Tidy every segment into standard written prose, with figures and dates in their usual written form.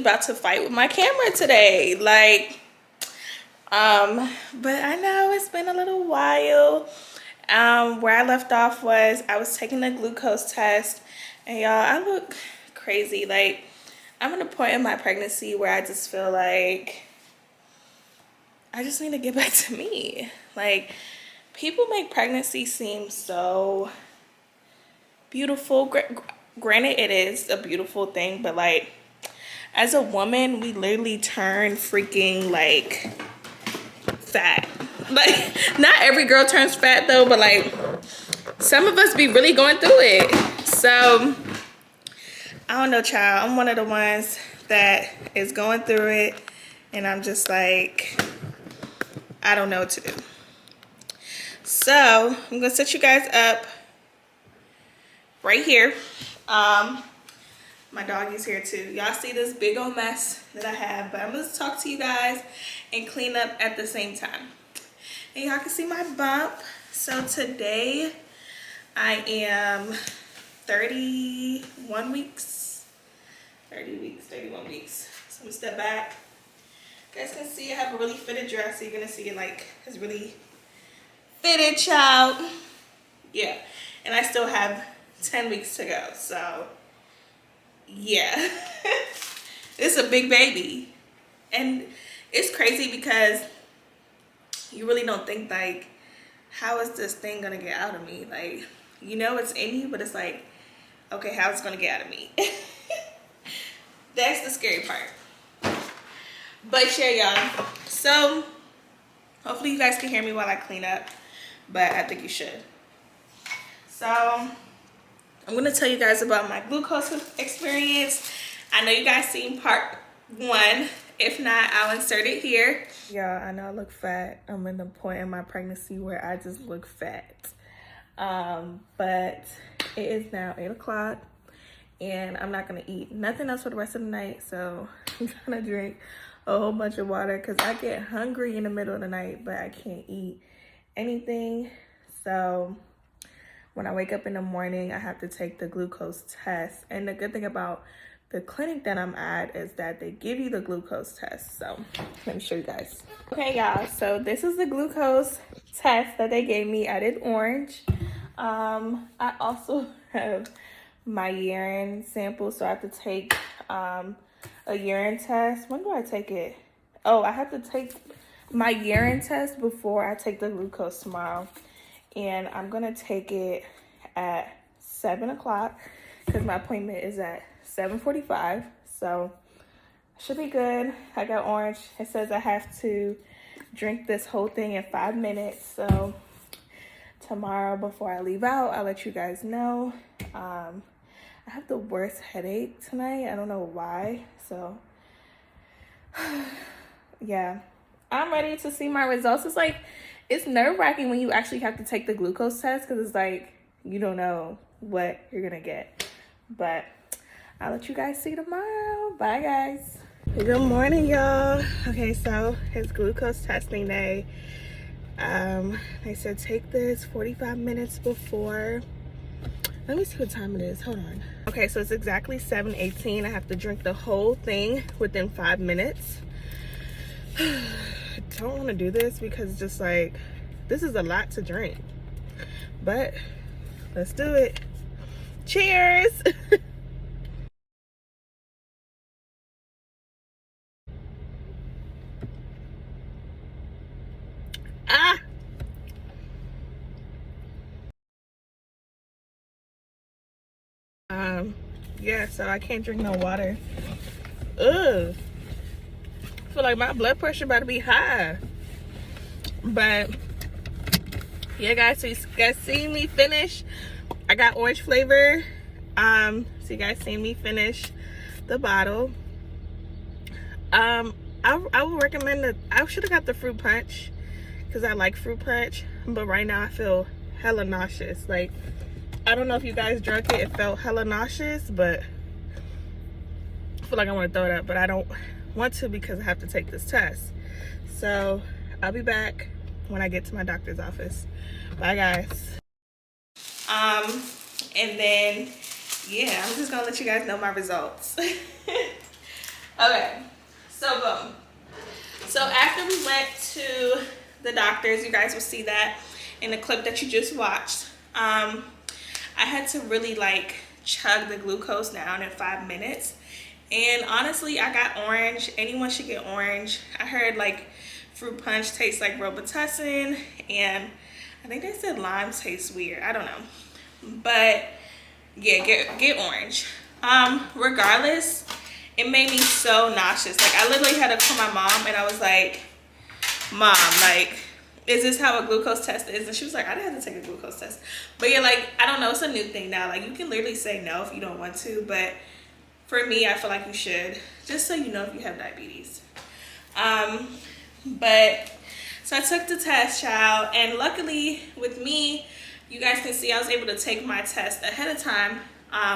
about to fight with my camera today. Like, but I know it's been a little while. Where I left off was I was taking the glucose test, and y'all, I look crazy. Like, I'm at a point in my pregnancy where I just feel like I just need to get back to me. Like, people make pregnancy seem so beautiful. Granted, it is a beautiful thing, but like, as a woman, we literally turn freaking like fat. Like, not every girl turns fat though, but like, some of us be really going through it. So, I don't know, child. I'm one of the ones that is going through it, and I'm just like, I don't know what to do. So, I'm gonna set you guys up right here. My doggy's here too. Y'all see this big old mess that I have, but I'm gonna talk to you guys and clean up at the same time. And y'all can see my bump. So today I am 31 weeks. 31 weeks. So I'm gonna step back. You guys can see I have a really fitted dress. So you're gonna see it like it's really fitted, child. Yeah. And I still have 10 weeks to go. So yeah. It's a big baby. And it's crazy because you really don't think like, how is this thing gonna get out of me? Like, you know it's in you, but it's like, okay, how's it gonna get out of me? That's the scary part. But yeah, y'all. So hopefully you guys can hear me while I clean up, but I think you should. So I'm gonna tell you guys about my glucose experience. I know you guys seen part 1. If not, I'll insert it here. Y'all, I know I look fat. I'm in the point in my pregnancy where I just look fat. But it is now 8 o'clock and I'm not gonna eat nothing else for the rest of the night. So I'm gonna drink a whole bunch of water because I get hungry in the middle of the night, but I can't eat anything. So when I wake up in the morning, I have to take the glucose test. And the good thing about the clinic that I'm at is that they give you the glucose test. So let me show you guys. Okay, y'all, so this is the glucose test that they gave me. I did orange. I also have my urine sample, so I have to take a urine test. When do I take it? Oh, I have to take my urine test before I take the glucose tomorrow. And I'm gonna take it at 7 o'clock because my appointment is at 7:45. So should be good. I got orange. It says I have to drink this whole thing in 5 minutes. So tomorrow before I leave out, I'll let you guys know. I have the worst headache tonight. I don't know why. So yeah, I'm ready to see my results. It's like, it's nerve-wracking when you actually have to take the glucose test because it's like, you don't know what you're gonna get. But I'll let you guys see tomorrow. Bye, guys. Good morning, y'all. Okay, so it's glucose testing day. They said take this 45 minutes before. Let me see what time it is. Hold on. Okay, so it's exactly 7:18. I have to drink the whole thing within 5 minutes. I don't want to do this because it's just like, this is a lot to drink. But let's do it. Cheers. Ah. Yeah, so I can't drink no water. Ugh. I feel like my blood pressure about to be high. But yeah, guys, so you guys see me finish. I got orange flavor. So you guys seen me finish the bottle. I would recommend that. I should have got the fruit punch because I like fruit punch, but right now I feel hella nauseous. Like, I don't know if you guys drank it. It felt hella nauseous, but I feel like I want to throw it up, but I don't want to because I have to take this test. So I'll be back when I get to my doctor's office. Bye, guys. And then yeah, I'm just gonna let you guys know my results. Okay, so boom. So after we went to the doctors, you guys will see that in the clip that you just watched. I had to really like chug the glucose down in 5 minutes. And honestly, I got orange. Anyone should get orange. I heard like fruit punch tastes like Robitussin, and I think they said lime tastes weird. I don't know. But yeah, get orange. Regardless, it made me so nauseous. Like I literally had to call my mom and I was like, Mom, like, is this how a glucose test is? And she was like, I didn't have to take a glucose test. But yeah, like, I don't know, it's a new thing now. Like, you can literally say no if you don't want to, but for me, I feel like you should, just so you know if you have diabetes. But so I took the test, child, and luckily with me, you guys can see I was able to take my test ahead of time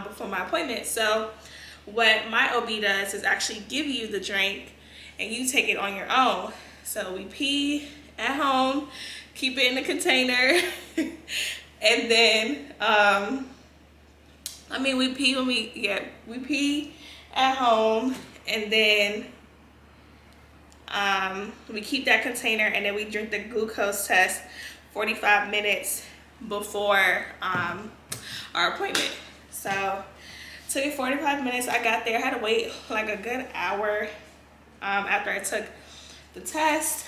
before my appointment. So what my OB does is actually give you the drink and you take it on your own. So we pee at home, keep it in the container, and then we pee at home, and then we keep that container, and then we drink the glucose test 45 minutes before our appointment. So took it 45 minutes. I got there. I had to wait like a good hour after I took the test.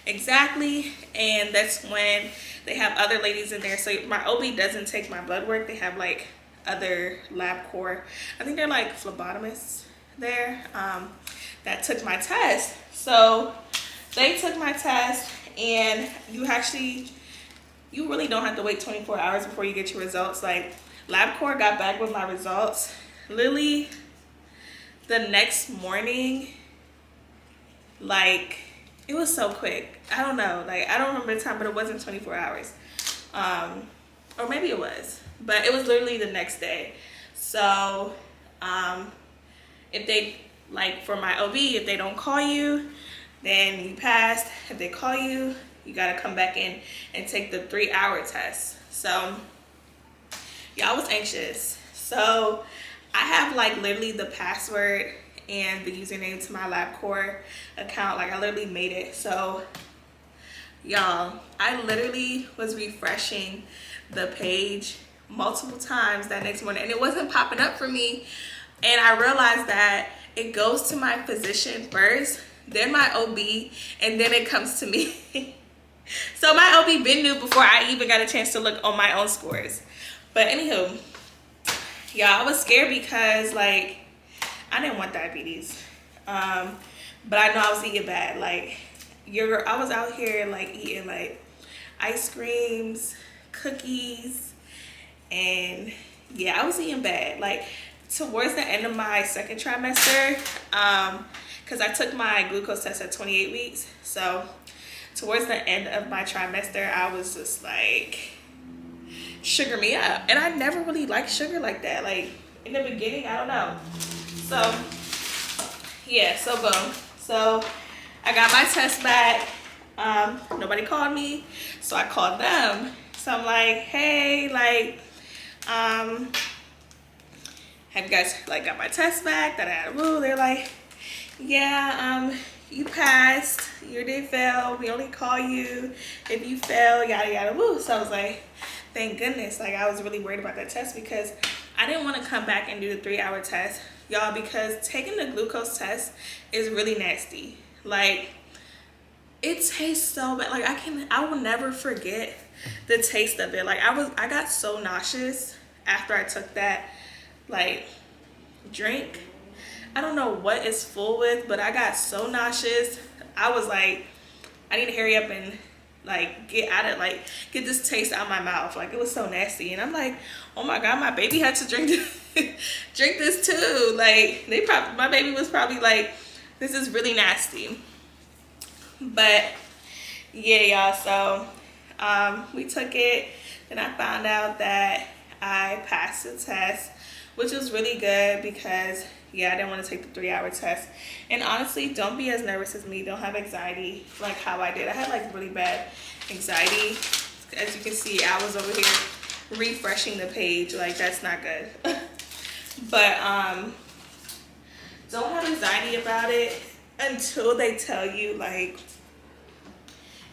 Exactly. And that's when they have other ladies in there. So my OB doesn't take my blood work. They have like other LabCorp, I think they're like phlebotomists there, that took my test. So they took my test, and you really don't have to wait 24 hours before you get your results. Like LabCorp got back with my results literally the next morning. Like, it was so quick. I don't know. Like, I don't remember the time, but it wasn't 24 hours. Or maybe it was. But it was literally the next day. So, if they, like, for my OB, if they don't call you, then you passed. If they call you, you got to come back in and take the 3-hour test. So, yeah, I was anxious. So, I have, like, literally the password and the username to my LabCorp account. Like, I literally made it. So y'all, I literally was refreshing the page multiple times that next morning, and it wasn't popping up for me. And I realized that it goes to my physician first, then my OB, and then it comes to me. So my OB been knew before I even got a chance to look on my own scores. But anywho, y'all, I was scared because, like, I didn't want diabetes, but I know I was eating bad. Like, I was out here like eating like ice creams, cookies, and yeah, I was eating bad. Like towards the end of my second trimester, because I took my glucose test at 28 weeks. So towards the end of my trimester, I was just like, sugar me up. And I never really liked sugar like that. Like in the beginning, I don't know. So yeah, so boom. So I got my test back. Nobody called me, so I called them. So I'm like, hey, like, have you guys like got my test back? They're like, yeah, you passed. You did fail. We only call you if you fail. Yada yada woo. So I was like, thank goodness. Like I was really worried about that test because I didn't want to come back and do the 3-hour test, y'all, because taking the glucose test is really nasty. Like, it tastes so bad. Like I will never forget the taste of it. Like I got so nauseous after I took that like drink. I don't know what it's full with, but I got so nauseous. I was like, I need to hurry up and like get this taste out of my mouth. Like it was so nasty. And I'm like, oh my God, my baby had to drink this too. Like my baby was probably like, this is really nasty. But yeah, y'all, so we took it, and I found out that I passed the test, which was really good because yeah, I didn't want to take the 3-hour test. And honestly, don't be as nervous as me. Don't have anxiety like how I did. I had like really bad anxiety. As you can see, I was over here refreshing the page. Like that's not good. But don't have anxiety about it until they tell you, like,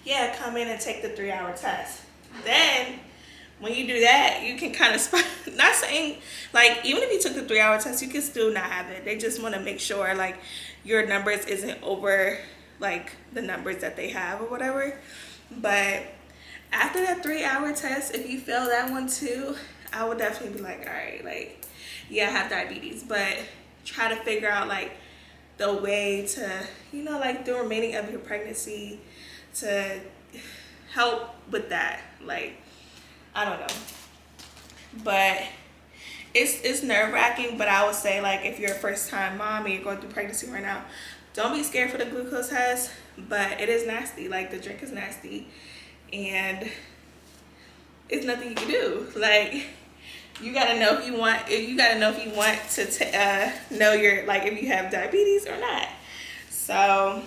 yeah, come in and take the 3-hour test. Then when you do that, you can kind of not saying, like, even if you took the 3-hour test, you can still not have it. They just want to make sure, like, your numbers isn't over, like, the numbers that they have or whatever. But after that 3-hour test, if you fail that one too, I would definitely be like, all right, like, yeah, I have diabetes, but try to figure out, like, the way to, you know, like, the remaining of your pregnancy to help with that. Like, I don't know, but it's nerve-wracking. But I would say, like, if you're a first-time mom and you're going through pregnancy right now, don't be scared for the glucose test. But it is nasty. Like, the drink is nasty, and it's nothing you can do. Like, you gotta know if you want. You gotta know if you want to know your, like, if you have diabetes or not. So,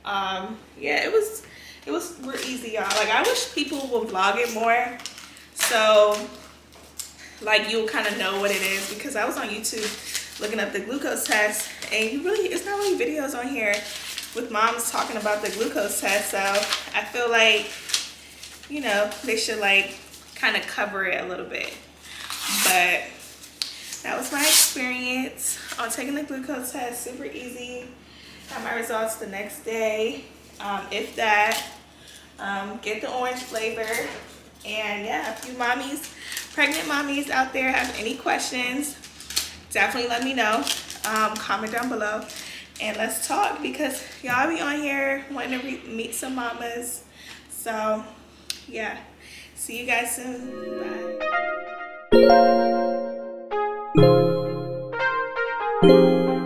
yeah, it was real easy, y'all. Like, I wish people would vlog it more, so, like, you'll kind of know what it is, because I was on YouTube looking up the glucose test, and it's not really videos on here with moms talking about the glucose test. So I feel like, you know, they should, like, kind of cover it a little bit. But that was my experience on taking the glucose test. Super easy. Got my results the next day. If that, get the orange flavor. And yeah, if you mommies, pregnant mommies out there have any questions, definitely let me know. Comment down below and let's talk, because y'all be on here wanting to meet some mamas. So yeah, see you guys soon. Bye.